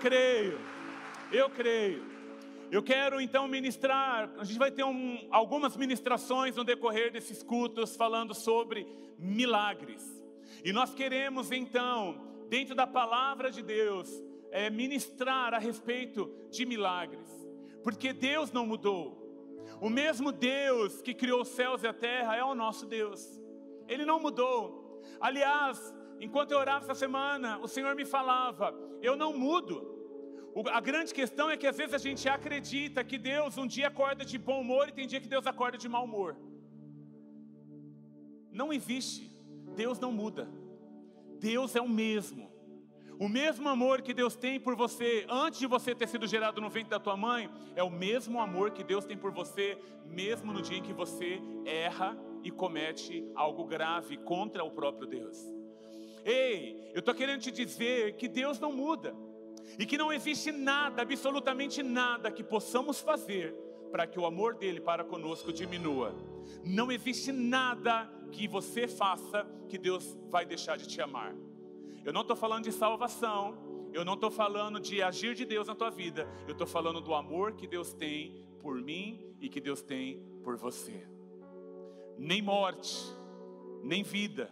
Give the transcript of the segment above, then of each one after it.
creio. Eu quero então ministrar, a gente vai ter algumas ministrações no decorrer desses cultos falando sobre milagres. E nós queremos então, dentro da palavra de Deus, ministrar a respeito de milagres. Porque Deus não mudou. O mesmo Deus que criou os céus e a terra é o nosso Deus. Ele não mudou. Aliás, enquanto eu orava essa semana, o Senhor me falava, eu não mudo. A grande questão é que às vezes a gente acredita que Deus um dia acorda de bom humor e tem dia que Deus acorda de mau humor. Não existe. Deus não muda. Deus é o mesmo. O mesmo amor que Deus tem por você antes de você ter sido gerado no ventre da tua mãe, é o mesmo amor que Deus tem por você, mesmo no dia em que você erra e comete algo grave contra o próprio Deus. Ei, eu estou querendo te dizer que Deus não muda. E que não existe nada, absolutamente nada que possamos fazer para que o amor dele para conosco diminua. Não existe nada que você faça que Deus vai deixar de te amar. Eu não estou falando de salvação, eu não estou falando de agir de Deus na tua vida. Eu estou falando do amor que Deus tem por mim e que Deus tem por você. Nem morte, nem vida,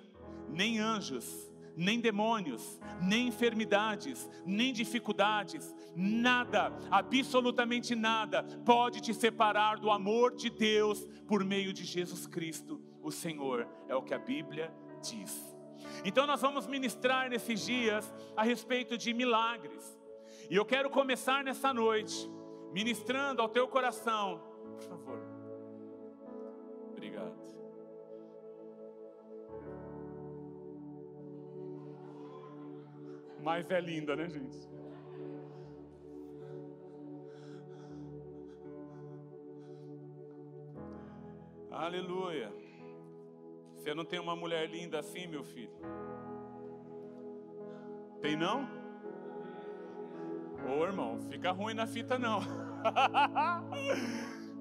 nem anjos, nem demônios, nem enfermidades, nem dificuldades, nada, absolutamente nada, pode te separar do amor de Deus por meio de Jesus Cristo, o Senhor, é o que a Bíblia diz. Então nós vamos ministrar nesses dias a respeito de milagres, e eu quero começar nessa noite, ministrando ao teu coração, por favor, obrigado. Mas é linda, né, gente? Aleluia. Você não tem uma mulher linda assim, meu filho? Tem não? Ô, irmão, fica ruim na fita não. Se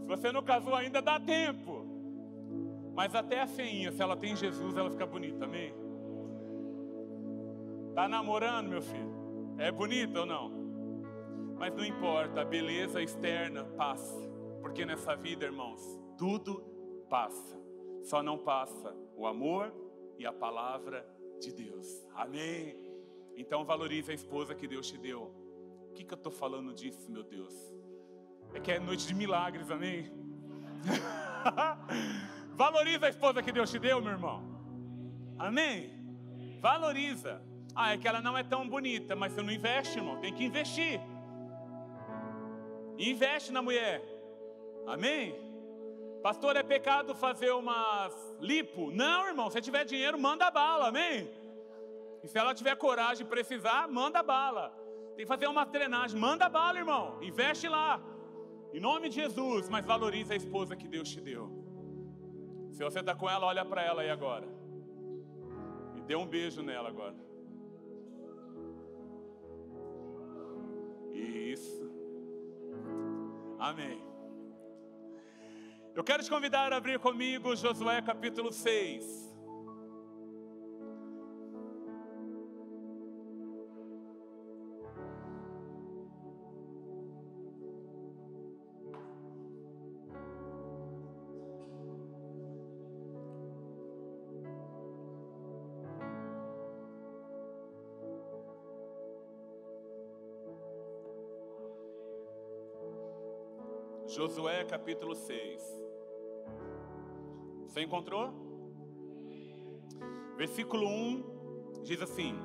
você não casou ainda, dá tempo. Mas até a feinha, se ela tem Jesus, ela fica bonita, amém? Tá namorando, meu filho? É bonita ou não? Mas não importa, a beleza externa passa. Porque nessa vida, irmãos, tudo passa. Só não passa o amor e a palavra de Deus. Amém? Então valorize a esposa que Deus te deu. O que eu estou falando disso, meu Deus? É que é noite de milagres, amém? Valoriza a esposa que Deus te deu, meu irmão. Amém? Valoriza. Ah, é que ela não é tão bonita, mas você não investe, irmão. Tem que investir. Investe na mulher. Amém? Pastor, é pecado fazer umas lipo? Não, irmão. Se tiver dinheiro, manda bala. Amém? E se ela tiver coragem e precisar, manda bala. Tem que fazer uma drenagem. Manda bala, irmão. Investe lá. Em nome de Jesus. Mas valorize a esposa que Deus te deu. Se você está com ela, olha para ela aí agora. E dê um beijo nela agora. Isso. Amém. Eu quero te convidar a abrir comigo Josué capítulo 6. Josué capítulo 6. Você encontrou? Versículo 1 diz assim: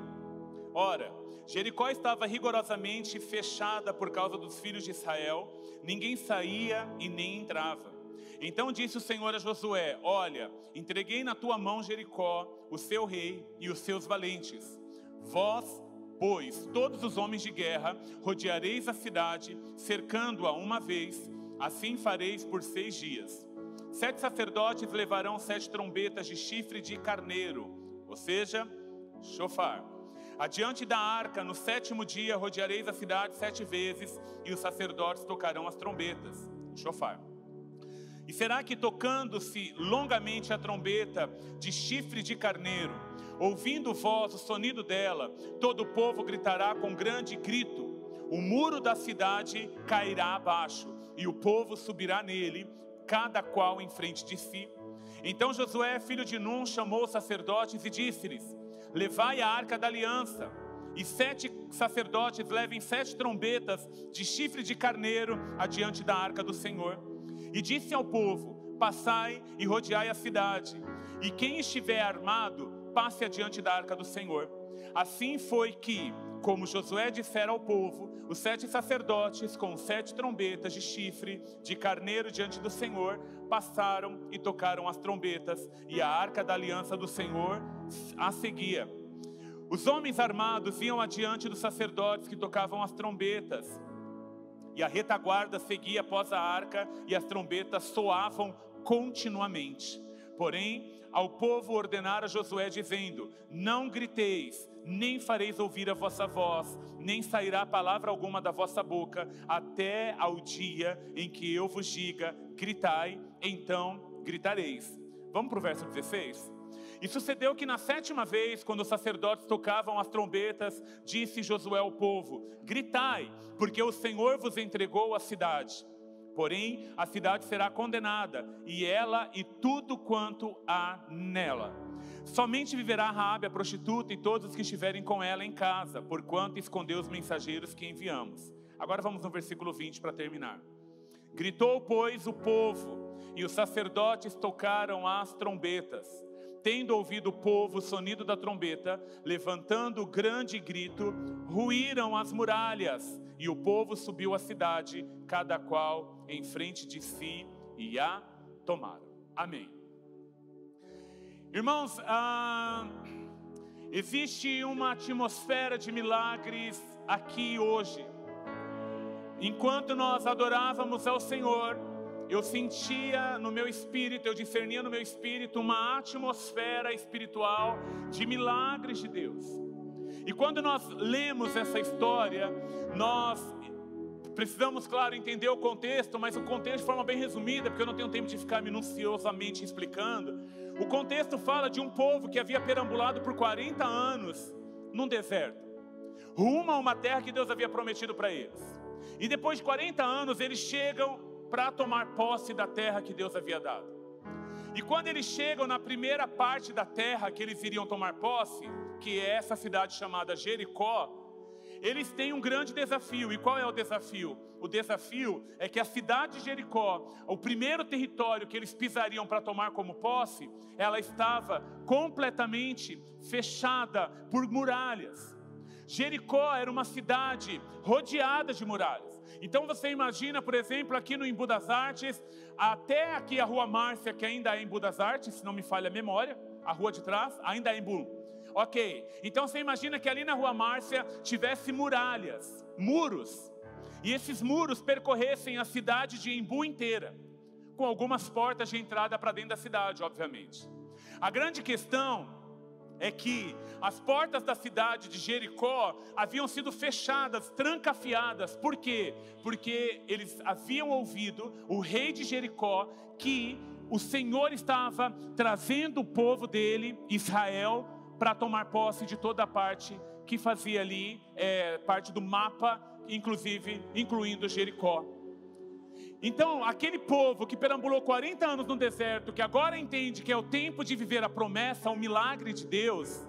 Ora, Jericó estava rigorosamente fechada por causa dos filhos de Israel, ninguém saía e nem entrava. Então disse o Senhor a Josué: Olha, entreguei na tua mão Jericó, o seu rei e os seus valentes. Vós, pois, todos os homens de guerra, rodeareis a cidade, cercando-a uma vez. Assim fareis por 6 dias. 7 sacerdotes levarão 7 trombetas de chifre de carneiro, ou seja, shofar. Adiante da arca, no 7º dia, rodeareis a cidade 7 vezes, e os sacerdotes tocarão as trombetas, shofar. E será que, tocando-se longamente a trombeta de chifre de carneiro, ouvindo vós o sonido dela, todo o povo gritará com grande grito. o muro da cidade cairá abaixo, e o povo subirá nele, cada qual em frente de si. Então Josué, filho de Num, chamou os sacerdotes e disse-lhes: levai a arca da aliança, e 7 sacerdotes levem 7 trombetas de chifre de carneiro adiante da arca do Senhor. E disse ao povo: passai e rodeai a cidade, e quem estiver armado, passe adiante da arca do Senhor. Assim foi que, como Josué dissera ao povo, os 7 sacerdotes com 7 trombetas de chifre de carneiro diante do Senhor passaram e tocaram as trombetas, e a arca da aliança do Senhor a seguia. Os homens armados iam adiante dos sacerdotes que tocavam as trombetas, e a retaguarda seguia após a arca, e as trombetas soavam continuamente. Porém, ao povo ordenara Josué, dizendo: não griteis, nem fareis ouvir a vossa voz, nem sairá palavra alguma da vossa boca, até ao dia em que eu vos diga: gritai, então gritareis. Vamos para o verso 16? E sucedeu que na 7ª vez, quando os sacerdotes tocavam as trombetas, disse Josué ao povo: gritai, porque o Senhor vos entregou a cidade. Porém, a cidade será condenada, e ela e tudo quanto há nela. Somente viverá Raabe a prostituta e todos os que estiverem com ela em casa, porquanto escondeu os mensageiros que enviamos. Agora vamos no versículo 20 para terminar. Gritou, pois, o povo, e os sacerdotes tocaram as trombetas. Tendo ouvido o povo o sonido da trombeta, levantando grande grito, ruíram as muralhas, e o povo subiu à cidade, cada qual em frente de si, e a tomaram. Amém. Irmãos, existe uma atmosfera de milagres aqui hoje. Enquanto nós adorávamos ao Senhor, eu sentia no meu espírito, eu discernia no meu espírito uma atmosfera espiritual de milagres de Deus. E quando nós lemos essa história, nós precisamos, claro, entender o contexto, mas o contexto de forma bem resumida, porque eu não tenho tempo de ficar minuciosamente explicando. O contexto fala de um povo que havia perambulado por 40 anos num deserto, rumo a uma terra que Deus havia prometido para eles. E depois de 40 anos eles chegam para tomar posse da terra que Deus havia dado. E quando eles chegam na primeira parte da terra que eles iriam tomar posse, que é essa cidade chamada Jericó, eles têm um grande desafio. E qual é o desafio? O desafio é que a cidade de Jericó, o primeiro território que eles pisariam para tomar como posse, ela estava completamente fechada por muralhas. Jericó era uma cidade rodeada de muralhas. Então você imagina, por exemplo, aqui no Embu das Artes, até aqui a Rua Márcia, que ainda é Embu das Artes, se não me falha a memória, a rua de trás ainda é Embu. Ok, então você imagina que ali na Rua Márcia tivesse muralhas, muros, e esses muros percorressem a cidade de Embu inteira, com algumas portas de entrada para dentro da cidade, obviamente. A grande questão é que as portas da cidade de Jericó haviam sido fechadas, trancafiadas. Por quê? Porque eles haviam ouvido o rei de Jericó que o Senhor estava trazendo o povo dele, Israel, para tomar posse de toda a parte que fazia ali parte do mapa, inclusive incluindo Jericó. Então, aquele povo que perambulou 40 anos no deserto, que agora entende que é o tempo de viver a promessa, o milagre de Deus,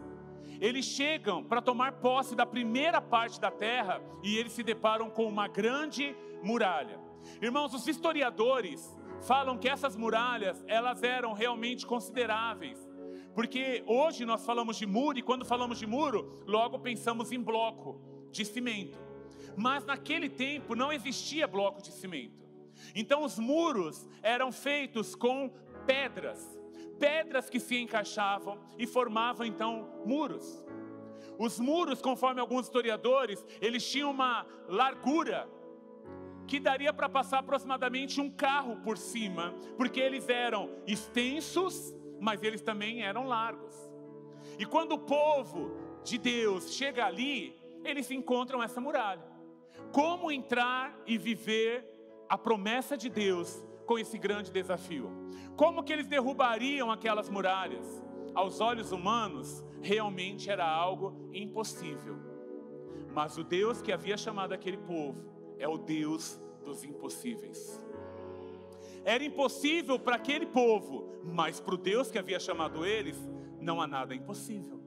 eles chegam para tomar posse da primeira parte da terra e eles se deparam com uma grande muralha. Irmãos, os historiadores falam que essas muralhas, elas eram realmente consideráveis, porque hoje nós falamos de muro, e quando falamos de muro, logo pensamos em bloco de cimento. Mas naquele tempo não existia bloco de cimento. Então os muros eram feitos com pedras que se encaixavam e formavam então muros. Os muros, conforme alguns historiadores, eles tinham uma largura que daria para passar aproximadamente um carro por cima, porque eles eram extensos, mas eles também eram largos. E quando o povo de Deus chega ali, eles encontram essa muralha. Como entrar e viver a promessa de Deus com esse grande desafio? Como que eles derrubariam aquelas muralhas? Aos olhos humanos, realmente era algo impossível. Mas o Deus que havia chamado aquele povo é o Deus dos impossíveis. Era impossível para aquele povo, mas para o Deus que havia chamado eles, não há nada impossível.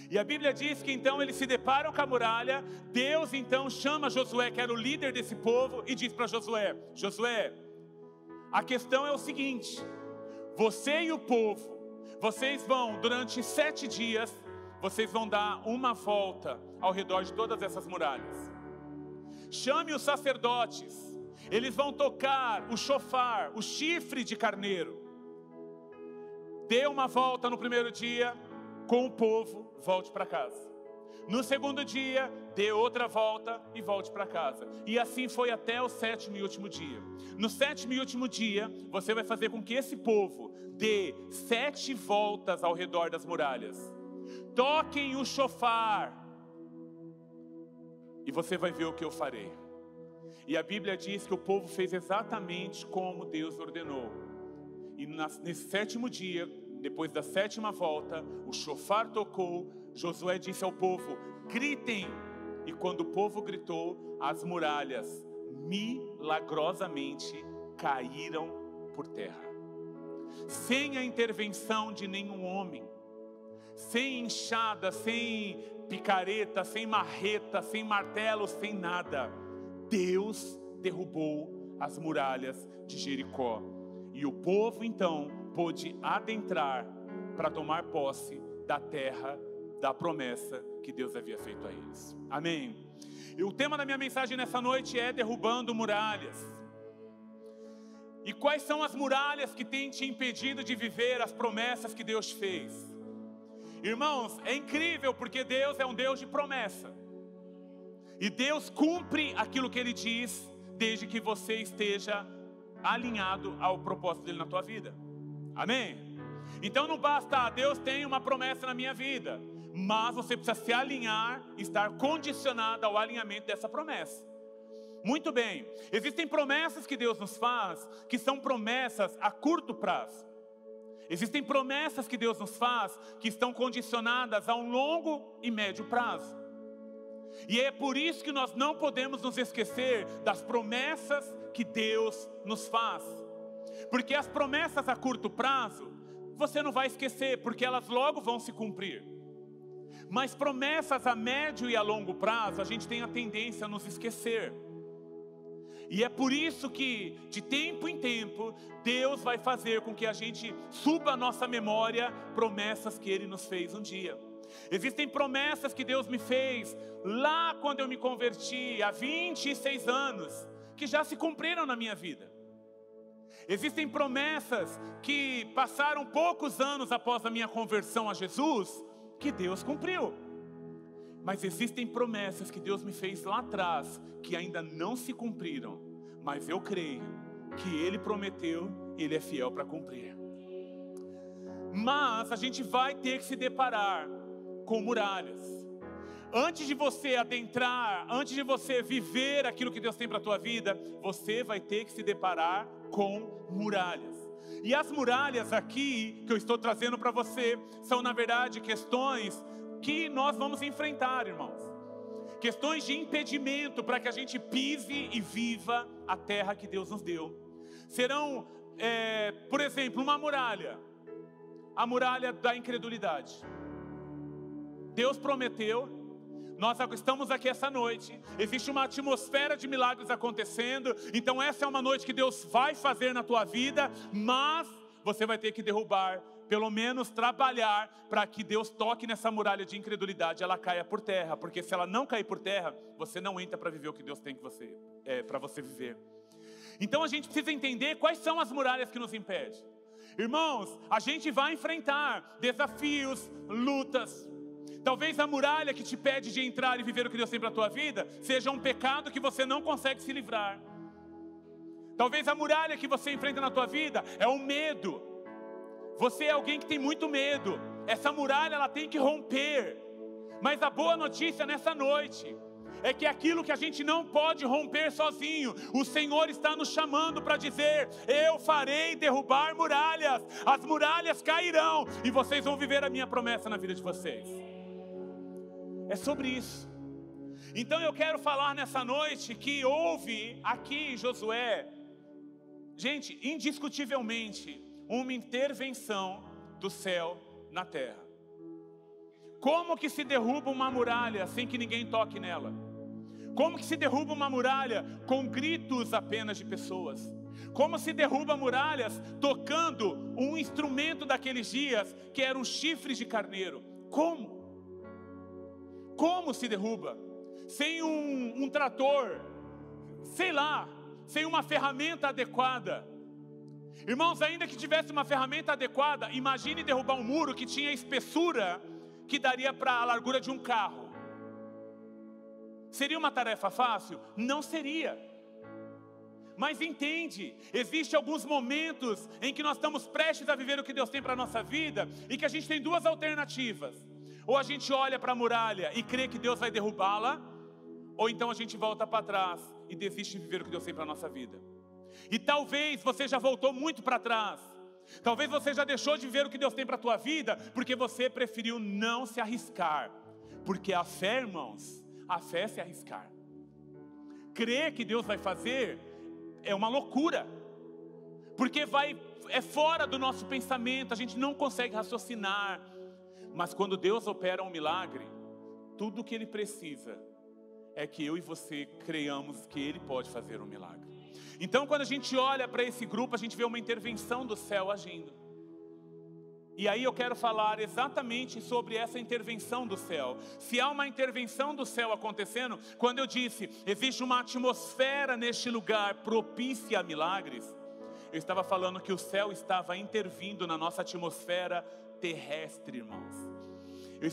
E a Bíblia diz que então eles se deparam com a muralha. Deus então chama Josué, que era o líder desse povo, e diz para Josué: Josué, a questão é o seguinte: você e o povo, vocês vão durante 7 dias, vocês vão dar uma volta ao redor de todas essas muralhas. Chame os sacerdotes, eles vão tocar o chofar, o chifre de carneiro. Dê uma volta no primeiro dia com o povo, volte para casa. No segundo dia, dê outra volta e volte para casa. E assim foi até o 7º e último dia. No 7º e último dia, você vai fazer com que esse povo dê 7 voltas ao redor das muralhas. Toquem o chofar, e você vai ver o que eu farei. E a Bíblia diz que o povo fez exatamente como Deus ordenou. E nesse 7º dia, depois da 7ª volta, o chofar tocou. Josué disse ao povo: gritem. E quando o povo gritou, as muralhas milagrosamente caíram por terra, sem a intervenção de nenhum homem, sem enxada, sem picareta, sem marreta, sem martelo, sem nada. Deus derrubou as muralhas de Jericó. E o povo então pôde adentrar para tomar posse da terra da promessa que Deus havia feito a eles. Amém? E o tema da minha mensagem nessa noite é derrubando muralhas. E quais são as muralhas que têm te impedido de viver as promessas que Deus fez? Irmãos, é incrível porque Deus é um Deus de promessa. E Deus cumpre aquilo que Ele diz, desde que você esteja alinhado ao propósito dEle na tua vida. Amém? Então não basta, Deus tem uma promessa na minha vida, mas você precisa se alinhar, estar condicionado ao alinhamento dessa promessa. Muito bem, existem promessas que Deus nos faz, que são promessas a curto prazo. Existem promessas que Deus nos faz, que estão condicionadas a um longo e médio prazo. E é por isso que nós não podemos nos esquecer das promessas que Deus nos faz. Porque as promessas a curto prazo, você não vai esquecer, porque elas logo vão se cumprir. Mas promessas a médio e a longo prazo, a gente tem a tendência a nos esquecer. E é por isso que, de tempo em tempo, Deus vai fazer com que a gente suba à nossa memória promessas que Ele nos fez um dia. Existem promessas que Deus me fez lá quando eu me converti, há 26 anos, que já se cumpriram na minha vida. Existem promessas que passaram poucos anos após a minha conversão a Jesus, que Deus cumpriu. Mas existem promessas que Deus me fez lá atrás, que ainda não se cumpriram. Mas eu creio que Ele prometeu, Ele é fiel para cumprir. Mas a gente vai ter que se deparar com muralhas. Antes de você adentrar, antes de você viver aquilo que Deus tem para a tua vida, você vai ter que se deparar com muralhas. E as muralhas aqui, que eu estou trazendo para você, são na verdade questões que nós vamos enfrentar, irmãos. Questões de impedimento para que a gente pise e viva a terra que Deus nos deu. Serão, por exemplo, uma muralha. A muralha da incredulidade. Deus prometeu. Nós estamos aqui essa noite, existe uma atmosfera de milagres acontecendo, então essa é uma noite que Deus vai fazer na tua vida, mas você vai ter que derrubar, pelo menos trabalhar para que Deus toque nessa muralha de incredulidade, ela caia por terra, porque se ela não cair por terra, você não entra para viver o que Deus tem para você viver. Então a gente precisa entender quais são as muralhas que nos impedem. Irmãos, a gente vai enfrentar desafios, lutas. Talvez a muralha que te pede de entrar e viver o que Deus tem para a tua vida seja um pecado que você não consegue se livrar. Talvez a muralha que você enfrenta na tua vida é o medo. Você é alguém que tem muito medo. Essa muralha ela tem que romper. Mas a boa notícia nessa noite é que aquilo que a gente não pode romper sozinho, o Senhor está nos chamando para dizer: eu farei derrubar muralhas. As muralhas cairão e vocês vão viver a minha promessa na vida de vocês. É sobre isso. Então eu quero falar nessa noite que houve aqui em Josué, gente, indiscutivelmente, uma intervenção do céu na terra. Como que se derruba uma muralha sem que ninguém toque nela? Como que se derruba uma muralha com gritos apenas de pessoas? Como se derruba muralhas tocando um instrumento daqueles dias que eram chifres de carneiro? Como? Como se derruba? Sem um trator, sei lá, sem uma ferramenta adequada. Irmãos, ainda que tivesse uma ferramenta adequada, imagine derrubar um muro que tinha espessura que daria para a largura de um carro. Seria uma tarefa fácil? Não seria. Mas entende, existem alguns momentos em que nós estamos prestes a viver o que Deus tem para a nossa vida e que a gente tem duas alternativas. Ou a gente olha para a muralha e crê que Deus vai derrubá-la, ou então a gente volta para trás e desiste de viver o que Deus tem para a nossa vida. E talvez você já voltou muito para trás. Talvez você já deixou de ver o que Deus tem para a tua vida, porque você preferiu não se arriscar. Porque a fé, irmãos, a fé é se arriscar. Crer que Deus vai fazer é uma loucura. Porque é fora do nosso pensamento, a gente não consegue raciocinar. Mas quando Deus opera um milagre, tudo o que Ele precisa é que eu e você creiamos que Ele pode fazer um milagre. Então quando a gente olha para esse grupo, a gente vê uma intervenção do céu agindo. E aí eu quero falar exatamente sobre essa intervenção do céu. Se há uma intervenção do céu acontecendo, quando eu disse, existe uma atmosfera neste lugar propícia a milagres, eu estava falando que o céu estava intervindo na nossa atmosfera terrestre, irmãos. Eu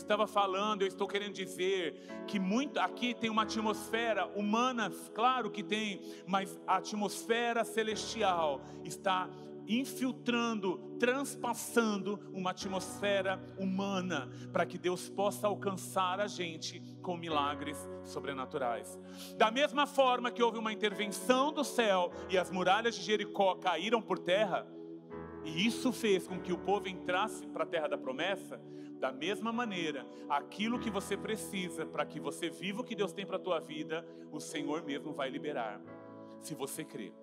estou querendo dizer que muito aqui tem uma atmosfera humana, claro que tem, mas a atmosfera celestial está infiltrando, transpassando uma atmosfera humana, para que Deus possa alcançar a gente com milagres sobrenaturais. Da mesma forma que houve uma intervenção do céu e as muralhas de Jericó caíram por terra, e isso fez com que o povo entrasse para a terra da promessa, da mesma maneira, aquilo que você precisa para que você viva o que Deus tem para a tua vida, o Senhor mesmo vai liberar, se você crer.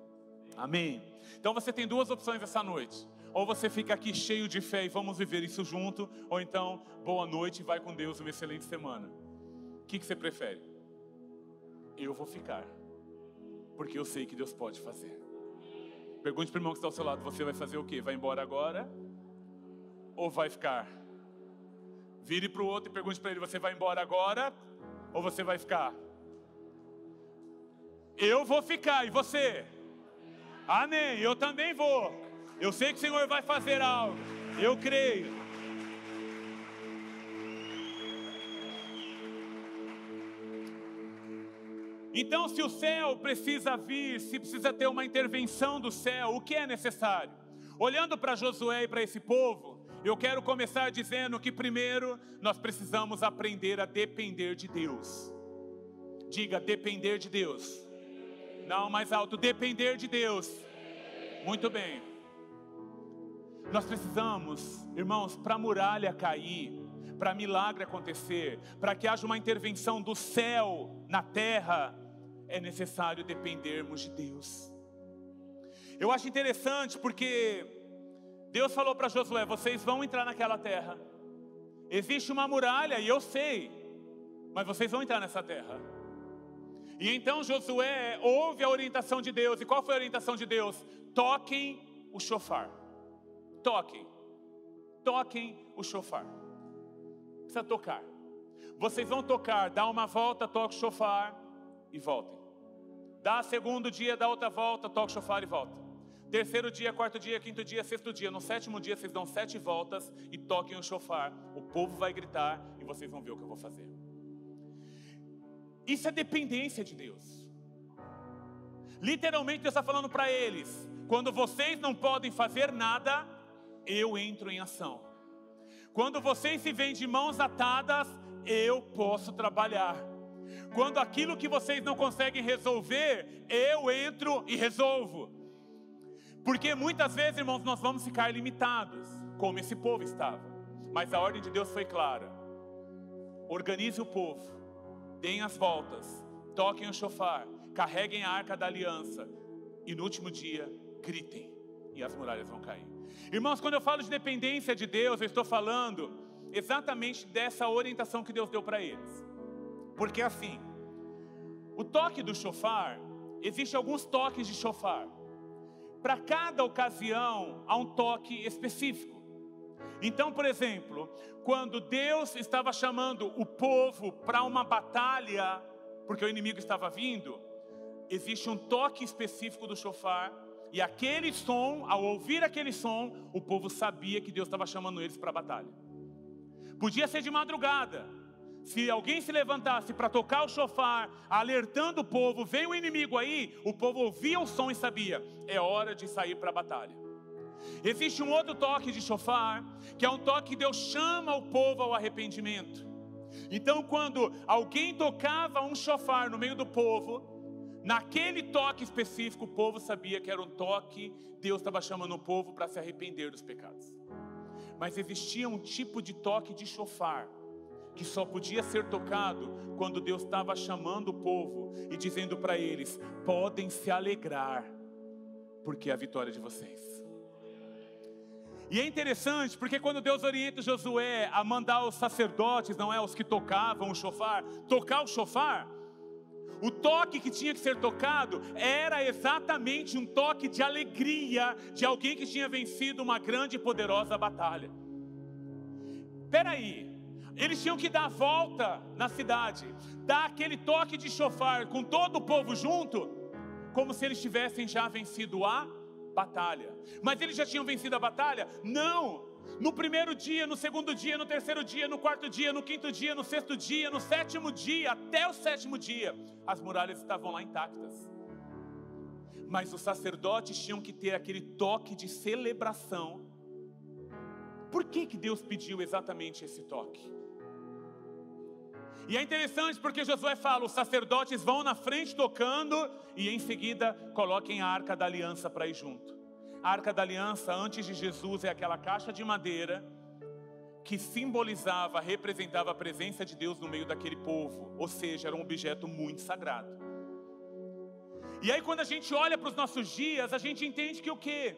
Amém? Então você tem duas opções essa noite. Ou você fica aqui cheio de fé e vamos viver isso junto, ou então, boa noite e vai com Deus, uma excelente semana. O que você prefere? Eu vou ficar, porque eu sei que Deus pode fazer. Pergunte para o irmão que está ao seu lado, você vai fazer o quê? Vai embora agora? Ou vai ficar? Vire para o outro e pergunte para ele, você vai embora agora? Ou você vai ficar? Eu vou ficar, e você? Amém, eu também vou. Eu sei que o Senhor vai fazer algo, eu creio. Então, se o céu precisa vir, se precisa ter uma intervenção do céu, o que é necessário? Olhando para Josué e para esse povo, eu quero começar dizendo que primeiro nós precisamos aprender a depender de Deus. Diga, depender de Deus. Não, mais alto, depender de Deus. Muito bem. Nós precisamos, irmãos, para a muralha cair, para milagre acontecer, para que haja uma intervenção do céu na terra, é necessário dependermos de Deus. Eu acho interessante porque Deus falou para Josué, vocês vão entrar naquela terra. Existe uma muralha e eu sei, mas vocês vão entrar nessa terra. E então Josué ouve a orientação de Deus. E qual foi a orientação de Deus? Toquem o shofar. Toquem o shofar. Precisa tocar. Vocês vão tocar, dá uma volta, toca o shofar e voltem. Dá segundo dia, dá outra volta, toca o shofar e volta. Terceiro dia, quarto dia, quinto dia, sexto dia. No sétimo dia vocês dão 7 voltas e toquem o shofar. O povo vai gritar e vocês vão ver o que eu vou fazer. Isso é dependência de Deus. Literalmente Deus está falando para eles, quando vocês não podem fazer nada, eu entro em ação. Quando vocês se veem de mãos atadas, eu posso trabalhar. Quando aquilo que vocês não conseguem resolver, eu entro e resolvo. Porque muitas vezes, irmãos, nós vamos ficar limitados, como esse povo estava. Mas a ordem de Deus foi clara. Organize o povo, deem as voltas, toquem o chofar, carreguem a arca da aliança, e no último dia, gritem, e as muralhas vão cair. Irmãos, quando eu falo de dependência de Deus, eu estou falando exatamente dessa orientação que Deus deu para eles. Porque assim, o toque do chofar, existem alguns toques de chofar. Para cada ocasião, há um toque específico. Então, por exemplo, quando Deus estava chamando o povo para uma batalha, porque o inimigo estava vindo, existe um toque específico do chofar, e aquele som, ao ouvir aquele som, o povo sabia que Deus estava chamando eles para a batalha. Podia ser de madrugada, se alguém se levantasse para tocar o chofar, alertando o povo, veio o inimigo aí, o povo ouvia o som e sabia, é hora de sair para a batalha. Existe um outro toque de chofar, que é um toque que Deus chama o povo ao arrependimento. Então, quando alguém tocava um chofar no meio do povo, naquele toque específico, o povo sabia que era um toque, Deus estava chamando o povo para se arrepender dos pecados. Mas existia um tipo de toque de chofar, que só podia ser tocado quando Deus estava chamando o povo e dizendo para eles, podem se alegrar, porque é a vitória de vocês. E é interessante, porque quando Deus orienta Josué a mandar os sacerdotes, não é, os que tocavam o chofar, tocar o chofar, o toque que tinha que ser tocado era exatamente um toque de alegria de alguém que tinha vencido uma grande e poderosa batalha. Espera aí, eles tinham que dar a volta na cidade, dar aquele toque de chofar com todo o povo junto, como se eles tivessem já vencido a batalha. Mas eles já tinham vencido a batalha? Não! No primeiro dia, no segundo dia, no terceiro dia, no quarto dia, no quinto dia, no sexto dia, no sétimo dia, até o sétimo dia, as muralhas estavam lá intactas. Mas os sacerdotes tinham que ter aquele toque de celebração. Por que Deus pediu exatamente esse toque? E é interessante porque Josué fala, os sacerdotes vão na frente tocando e em seguida coloquem a arca da aliança para ir junto. A arca da aliança antes de Jesus é aquela caixa de madeira que simbolizava, representava a presença de Deus no meio daquele povo. Ou seja, era um objeto muito sagrado. E aí quando a gente olha para os nossos dias, a gente entende que o quê?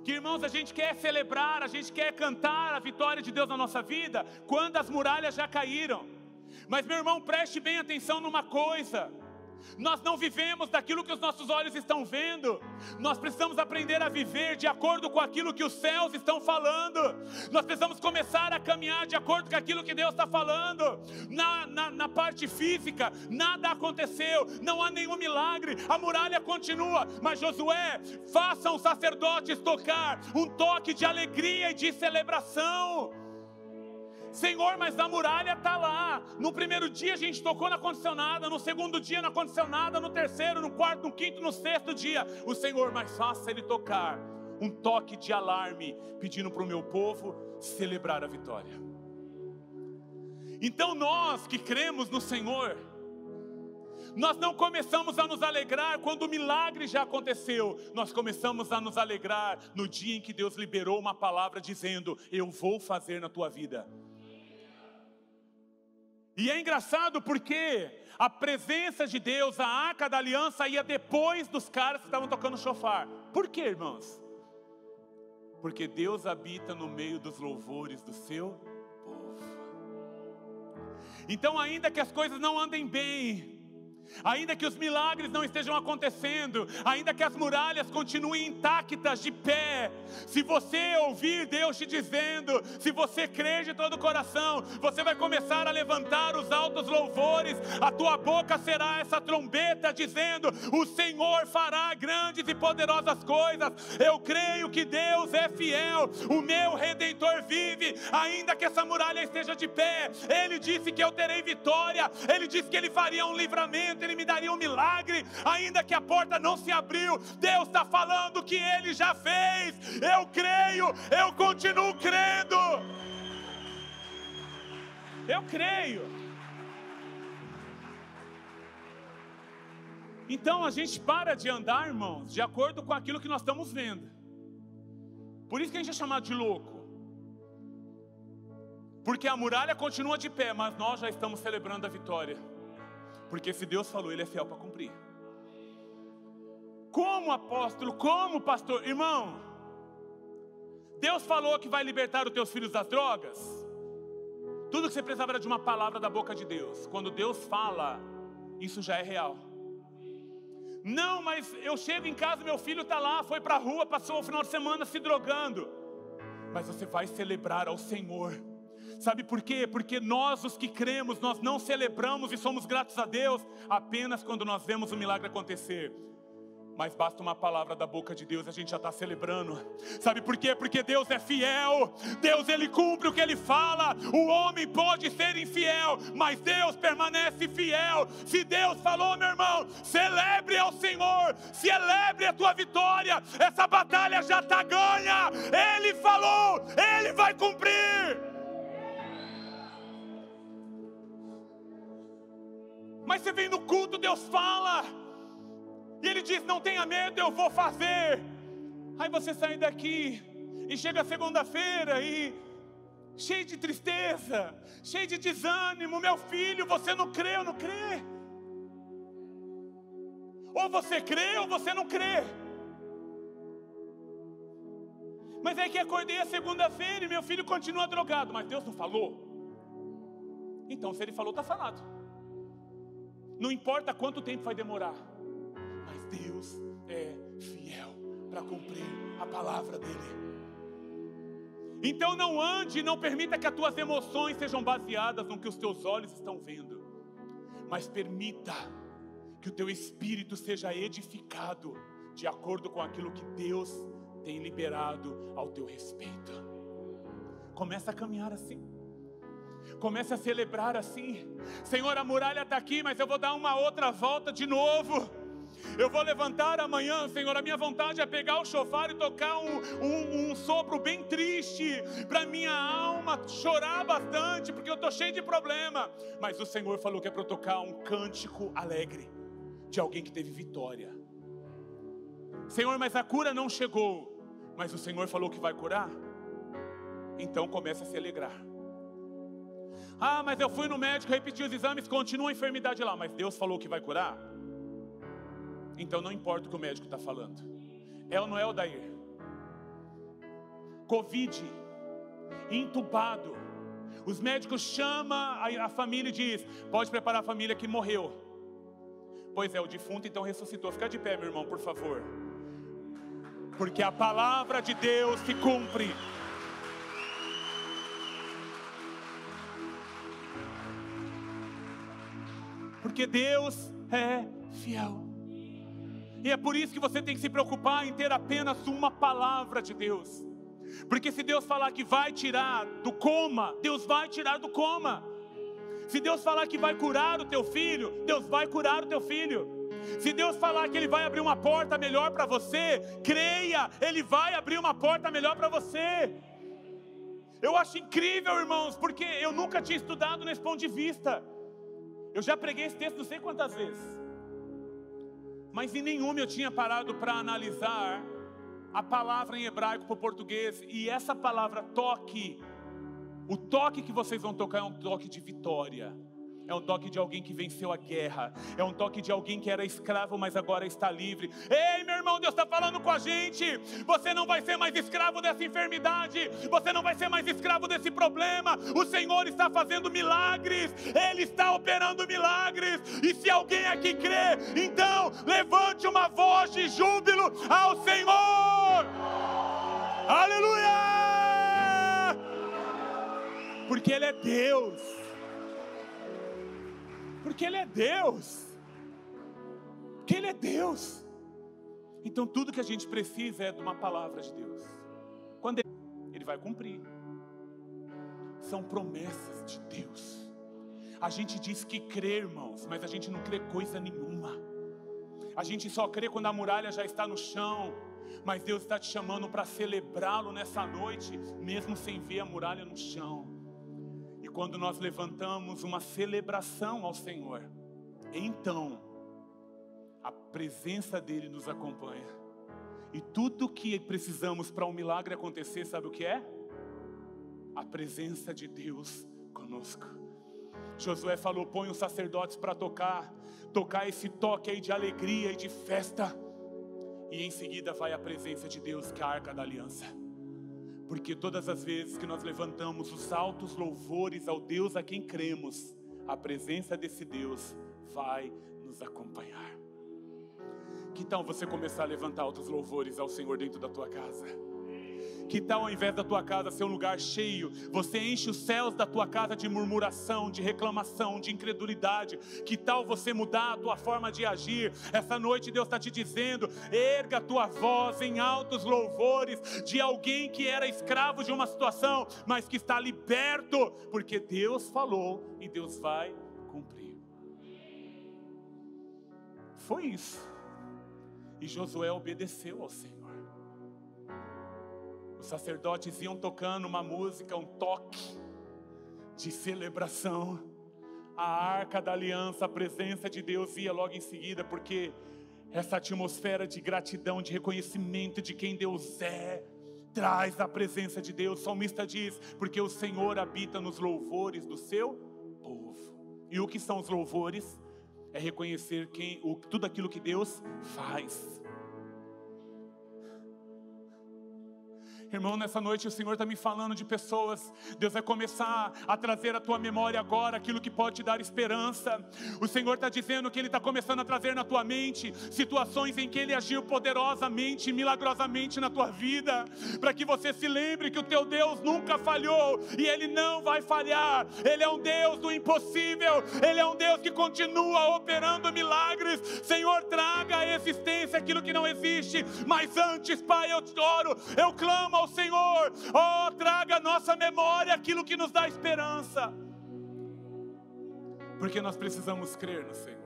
Que, irmãos, a gente quer celebrar, a gente quer cantar a vitória de Deus na nossa vida quando as muralhas já caíram. Mas, meu irmão, preste bem atenção numa coisa. Nós não vivemos daquilo que os nossos olhos estão vendo. Nós precisamos aprender a viver de acordo com aquilo que os céus estão falando. Nós precisamos começar a caminhar de acordo com aquilo que Deus está falando. Na parte física, nada aconteceu, não há nenhum milagre, a muralha continua. Mas Josué, façam os sacerdotes tocar um toque de alegria e de celebração. Senhor, mas a muralha está lá. No primeiro dia a gente tocou na condicionada, no segundo dia na condicionada, no terceiro, no quarto, no quinto, no sexto dia. O Senhor, mas faça ele tocar um toque de alarme, pedindo para o meu povo celebrar a vitória. Então nós que cremos no Senhor, nós não começamos a nos alegrar quando o milagre já aconteceu. Nós começamos a nos alegrar no dia em que Deus liberou uma palavra dizendo, eu vou fazer na tua vida. E é engraçado porque a presença de Deus, a arca da aliança ia depois dos caras que estavam tocando chofar. Por quê, irmãos? Porque Deus habita no meio dos louvores do seu povo. Então, ainda que as coisas não andem bem, ainda que os milagres não estejam acontecendo, ainda que as muralhas continuem intactas de pé, se você ouvir Deus te dizendo, se você crer de todo o coração, você vai começar a levantar os altos louvores, a tua boca será essa trombeta dizendo, o Senhor fará grandes e poderosas coisas. Eu creio que Deus é fiel, o meu Redentor vive, ainda que essa muralha esteja de pé. Ele disse que eu terei vitória, Ele disse que Ele faria um livramento, Ele me daria um milagre, ainda que a porta não se abriu. Deus está falando que Ele já fez. Eu creio, eu continuo crendo. Eu creio. Então a gente para de andar, irmãos, de acordo com aquilo que nós estamos vendo. Por isso que a gente é chamado de louco. Porque a muralha continua de pé, mas nós já estamos celebrando a vitória. Porque se Deus falou, Ele é fiel para cumprir. Como apóstolo, como pastor, irmão, Deus falou que vai libertar os teus filhos das drogas. Tudo que você precisava era de uma palavra da boca de Deus. Quando Deus fala, isso já é real. Não, mas eu chego em casa, meu filho está lá, foi para a rua, passou o final de semana se drogando. Mas você vai celebrar ao Senhor. Sabe por quê? Porque nós, os que cremos, nós não celebramos e somos gratos a Deus apenas quando nós vemos o milagre acontecer. Mas basta uma palavra da boca de Deus, a gente já está celebrando. Sabe por quê? Porque Deus é fiel. Deus, Ele cumpre o que Ele fala. O homem pode ser infiel, mas Deus permanece fiel. Se Deus falou, meu irmão, celebre ao Senhor. Celebre a tua vitória. Essa batalha já está ganha. Ele falou, Ele vai cumprir. Mas você vem no culto, Deus fala. E Ele diz, não tenha medo, eu vou fazer. Aí você sai daqui e chega segunda-feira e cheio de tristeza, cheio de desânimo. Meu filho, você não crê, eu não crê. Ou você crê ou você não crê. Mas é que acordei a segunda-feira e meu filho continua drogado. Mas Deus não falou? Então se Ele falou, está falado. Não importa quanto tempo vai demorar. Deus é fiel para cumprir a palavra dEle. Então não ande, não permita que as tuas emoções sejam baseadas no que os teus olhos estão vendo, mas permita que o teu espírito seja edificado de acordo com aquilo que Deus tem liberado ao teu respeito. Começa a caminhar assim. Comece a celebrar assim. Senhor, a muralha está aqui, mas eu vou dar uma outra volta de novo. Eu vou levantar amanhã, Senhor, a minha vontade é pegar o chofar e tocar um sopro bem triste, para minha alma chorar bastante, porque eu estou cheio de problema. Mas o Senhor falou que é para eu tocar um cântico alegre, de alguém que teve vitória. Senhor, mas a cura não chegou, mas o Senhor falou que vai curar. Então comece a se alegrar. Ah, mas eu fui no médico, repeti os exames, continua a enfermidade lá, mas Deus falou que vai curar. Então não importa o que o médico está falando. É ou não é, Odair? Covid, entubado. Os médicos chamam a família e diz, pode preparar a família que morreu. Pois é, o defunto então ressuscitou. Fica de pé, meu irmão, por favor. Porque a palavra de Deus se cumpre. Porque Deus é fiel. E é por isso que você tem que se preocupar em ter apenas uma palavra de Deus. Porque se Deus falar que vai tirar do coma, Deus vai tirar do coma. Se Deus falar que vai curar o teu filho, Deus vai curar o teu filho. Se Deus falar que Ele vai abrir uma porta melhor para você, creia, Ele vai abrir uma porta melhor para você. Eu acho incrível, irmãos, porque eu nunca tinha estudado nesse ponto de vista. Eu já preguei esse texto não sei quantas vezes, mas em nenhuma eu tinha parado para analisar a palavra em hebraico para o português. E essa palavra toque, o toque que vocês vão tocar é um toque de vitória. É um toque de alguém que venceu a guerra. É um toque de alguém que era escravo, mas agora está livre. Ei, meu irmão, Deus está falando com a gente. Você não vai ser mais escravo dessa enfermidade. Você não vai ser mais escravo desse problema. O Senhor está fazendo milagres. Ele está operando milagres. E se alguém aqui crê, então levante uma voz de júbilo ao Senhor. Aleluia! Porque Ele é Deus. Porque Ele é Deus. Porque Ele é Deus. Então tudo que a gente precisa é de uma palavra de Deus. Quando Ele vai cumprir. São promessas de Deus. A gente diz que crê, irmãos, mas a gente não crê coisa nenhuma. A gente só crê quando a muralha já está no chão. Mas Deus está te chamando para celebrá-lo nessa noite, mesmo sem ver a muralha no chão. Quando nós levantamos uma celebração ao Senhor, então a presença dEle nos acompanha. E tudo que precisamos para um milagre acontecer, sabe o que é? A presença de Deus conosco. Josué falou: põe os sacerdotes para tocar esse toque aí de alegria e de festa. E em seguida vai a presença de Deus, que é a Arca da Aliança. Porque todas as vezes que nós levantamos os altos louvores ao Deus a quem cremos, a presença desse Deus vai nos acompanhar. Que tal você começar a levantar altos louvores ao Senhor dentro da tua casa? Que tal, ao invés da tua casa ser um lugar cheio, você enche os céus da tua casa de murmuração, de reclamação, de incredulidade? Que tal você mudar a tua forma de agir? Essa noite Deus está te dizendo: erga a tua voz em altos louvores de alguém que era escravo de uma situação, mas que está liberto, porque Deus falou e Deus vai cumprir. Foi isso. E Josué obedeceu ao Senhor. Os sacerdotes iam tocando uma música, um toque de celebração. A Arca da Aliança, a presença de Deus ia logo em seguida, porque essa atmosfera de gratidão, de reconhecimento de quem Deus é, traz a presença de Deus. O salmista diz: porque o Senhor habita nos louvores do seu povo. E o que são os louvores? É reconhecer tudo aquilo que Deus faz. Irmão, nessa noite o Senhor está me falando de pessoas. Deus vai começar a trazer à tua memória agora aquilo que pode te dar esperança. O Senhor está dizendo que Ele está começando a trazer na tua mente situações em que Ele agiu poderosamente, milagrosamente na tua vida, para que você se lembre que o teu Deus nunca falhou e Ele não vai falhar. Ele é um Deus do impossível, Ele é um Deus que continua operando milagres. Senhor, traga à existência aquilo que não existe, mas antes, Pai, eu te oro, eu clamo ao Senhor: oh, traga à nossa memória aquilo que nos dá esperança, porque nós precisamos crer no Senhor,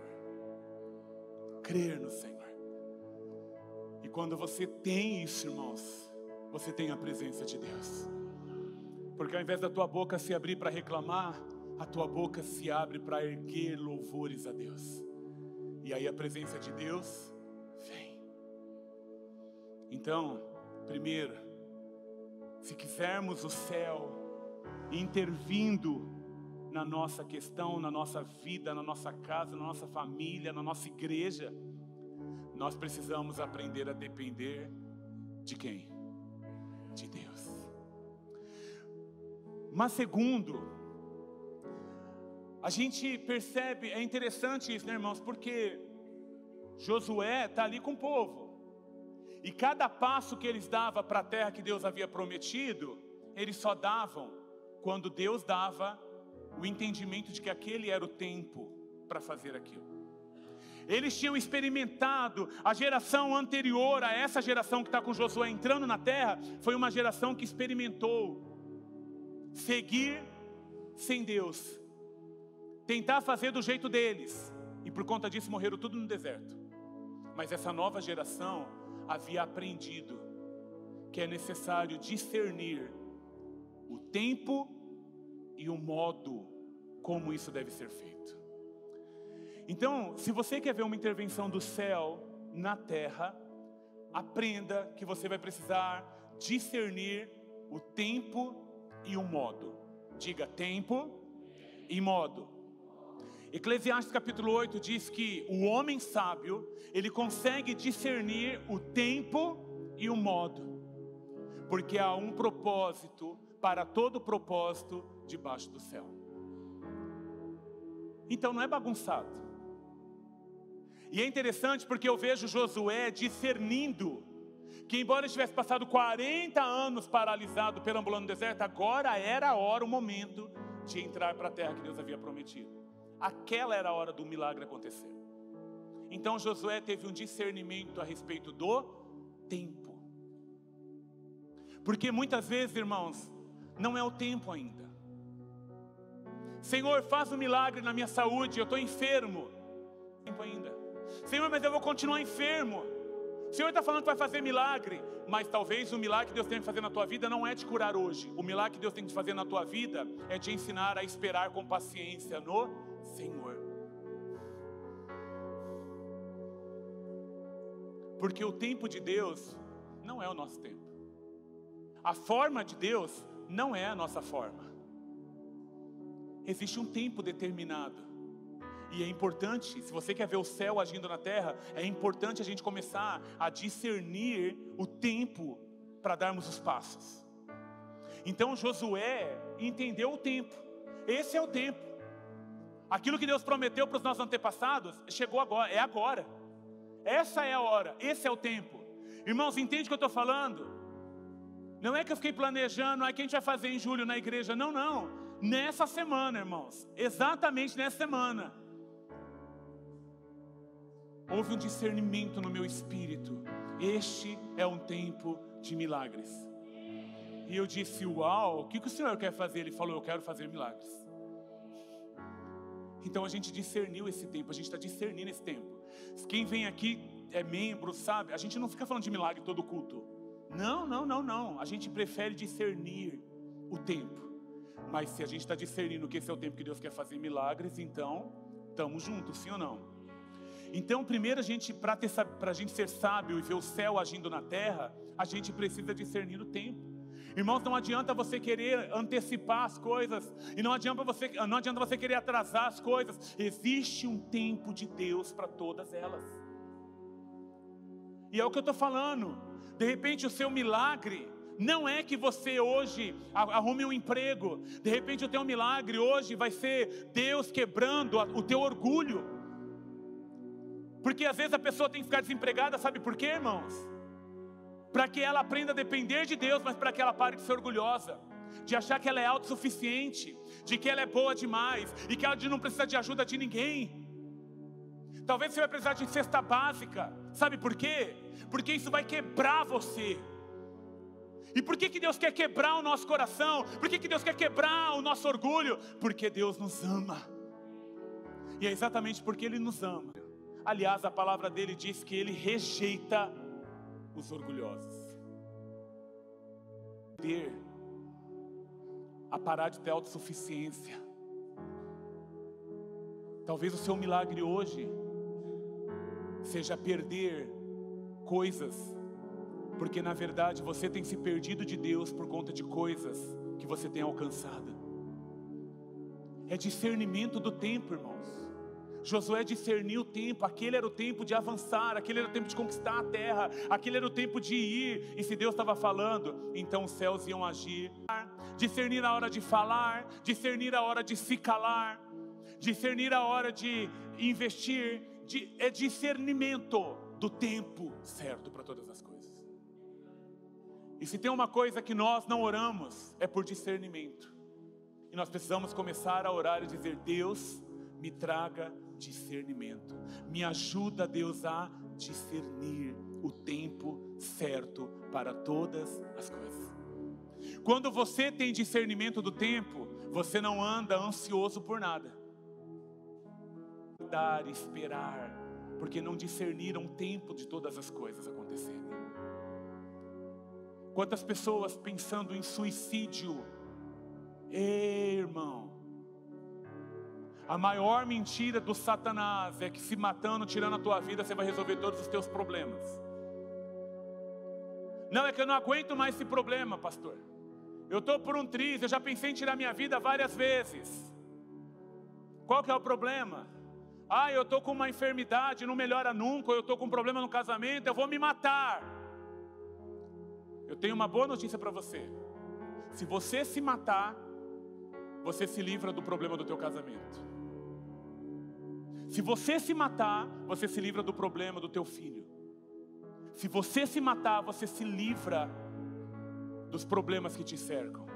crer no Senhor. E quando você tem isso, irmãos, você tem a presença de Deus, porque ao invés da tua boca se abrir para reclamar, a tua boca se abre para erguer louvores a Deus, e aí a presença de Deus vem. Então, primeiro, se quisermos o céu intervindo na nossa questão, na nossa vida, na nossa casa, na nossa família, na nossa igreja, nós precisamos aprender a depender de quem? De Deus. Mas segundo, a gente percebe, é interessante isso, né, irmãos? Porque Josué está ali com o povo. E cada passo que eles davam para a terra que Deus havia prometido, eles só davam quando Deus dava o entendimento de que aquele era o tempo para fazer aquilo. Eles tinham experimentado, a geração anterior a essa geração que está com Josué entrando na terra, foi uma geração que experimentou seguir sem Deus, tentar fazer do jeito deles, e por conta disso morreram tudo no deserto. Mas essa nova geração havia aprendido que é necessário discernir o tempo e o modo como isso deve ser feito. Então, se você quer ver uma intervenção do céu na terra, aprenda que você vai precisar discernir o tempo e o modo. Diga: tempo e modo. Eclesiastes capítulo 8 diz que o homem sábio, ele consegue discernir o tempo e o modo, porque há um propósito para todo propósito debaixo do céu. Então não é bagunçado. E é interessante porque eu vejo Josué discernindo que, embora ele tivesse passado 40 anos paralisado, perambulando no deserto, agora era a hora, o momento de entrar para a terra que Deus havia prometido. Aquela era a hora do milagre acontecer. Então Josué teve um discernimento a respeito do tempo. Porque muitas vezes, irmãos, não é o tempo ainda. Senhor, faz um milagre na minha saúde, eu estou enfermo. Tempo ainda. Senhor, mas eu vou continuar enfermo. O Senhor está falando que vai fazer milagre, mas talvez o milagre que Deus tem que fazer na tua vida não é te curar hoje. O milagre que Deus tem que fazer na tua vida é te ensinar a esperar com paciência no Senhor. Porque o tempo de Deus não é o nosso tempo. A forma de Deus não é a nossa forma. Existe um tempo determinado. E é importante, se você quer ver o céu agindo na terra, é importante a gente começar a discernir o tempo para darmos os passos. Então Josué entendeu o tempo. Esse é o tempo. Aquilo que Deus prometeu para os nossos antepassados, chegou agora, é agora. Essa é a hora, esse é o tempo. Irmãos, entende o que eu estou falando? Não é que eu fiquei planejando, não é que a gente vai fazer em julho na igreja, não, não. Nessa semana, irmãos, exatamente nessa semana, houve um discernimento no meu espírito. Este é um tempo de milagres. E eu disse, uau, o que o Senhor quer fazer? Ele falou, eu quero fazer milagres. Então a gente discerniu esse tempo, a gente está discernindo esse tempo. Quem vem aqui é membro, sabe? A gente não fica falando de milagre todo culto. Não, não, não, não. A gente prefere discernir o tempo. Mas se a gente está discernindo que esse é o tempo que Deus quer fazer milagres, então estamos juntos, sim ou não? Então primeiro para a gente ser sábio e ver o céu agindo na terra, a gente precisa discernir o tempo. Irmãos, não adianta você querer antecipar as coisas, e não adianta você querer atrasar as coisas. Existe um tempo de Deus para todas elas. E é o que eu estou falando. De repente o seu milagre não é que você hoje arrume um emprego. De repente o teu milagre hoje vai ser Deus quebrando o teu orgulho. Porque às vezes a pessoa tem que ficar desempregada, sabe por quê, irmãos? Para que ela aprenda a depender de Deus, mas para que ela pare de ser orgulhosa, de achar que ela é autossuficiente, de que ela é boa demais, e que ela não precisa de ajuda de ninguém. Talvez você vai precisar de cesta básica, sabe por quê? Porque isso vai quebrar você. E por que Deus quer quebrar o nosso coração? Por que Deus quer quebrar o nosso orgulho? Porque Deus nos ama. E é exatamente porque Ele nos ama. Aliás, a palavra dele diz que Ele rejeita os orgulhosos. A parar de ter autossuficiência. Talvez o seu milagre hoje seja perder coisas, porque na verdade você tem se perdido de Deus por conta de coisas que você tem alcançado. É discernimento do tempo, irmãos. Josué discerniu o tempo. Aquele era o tempo de avançar, aquele era o tempo de conquistar a terra, aquele era o tempo de ir. E se Deus estava falando, então os céus iam agir. Discernir a hora de falar, discernir a hora de se calar, discernir a hora de investir. É discernimento do tempo certo para todas as coisas. E se tem uma coisa que nós não oramos, é por discernimento. E nós precisamos começar a orar e dizer: Deus, me traga discernimento. Me ajuda, Deus, a discernir o tempo certo para todas as coisas. Quando você tem discernimento do tempo, você não anda ansioso por nada. Dar, esperar, porque não discerniram o tempo de todas as coisas acontecerem. Quantas pessoas pensando em suicídio? Ei, irmão, a maior mentira do Satanás é que se matando, tirando a tua vida, você vai resolver todos os teus problemas. Não, é que eu não aguento mais esse problema, pastor. Eu estou por um triz, eu já pensei em tirar minha vida várias vezes. Qual que é o problema? Eu estou com uma enfermidade, não melhora nunca, ou eu estou com um problema no casamento, eu vou me matar. Eu tenho uma boa notícia para você. Se você se matar, você se livra do problema do teu casamento. Se você se matar, você se livra do problema do teu filho. Se você se matar, você se livra dos problemas que te cercam.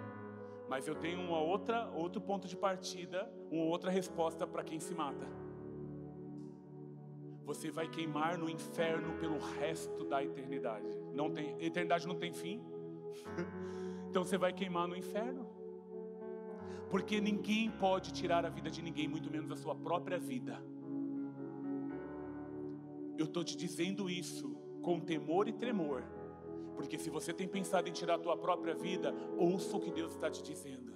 Mas eu tenho outro ponto de partida, uma outra resposta para quem se mata. Você vai queimar no inferno pelo resto da eternidade. Eternidade não tem fim. Então você vai queimar no inferno. Porque ninguém pode tirar a vida de ninguém, muito menos a sua própria vida. Eu estou te dizendo isso com temor e tremor, porque se você tem pensado em tirar a tua própria vida, ouça o que Deus está te dizendo.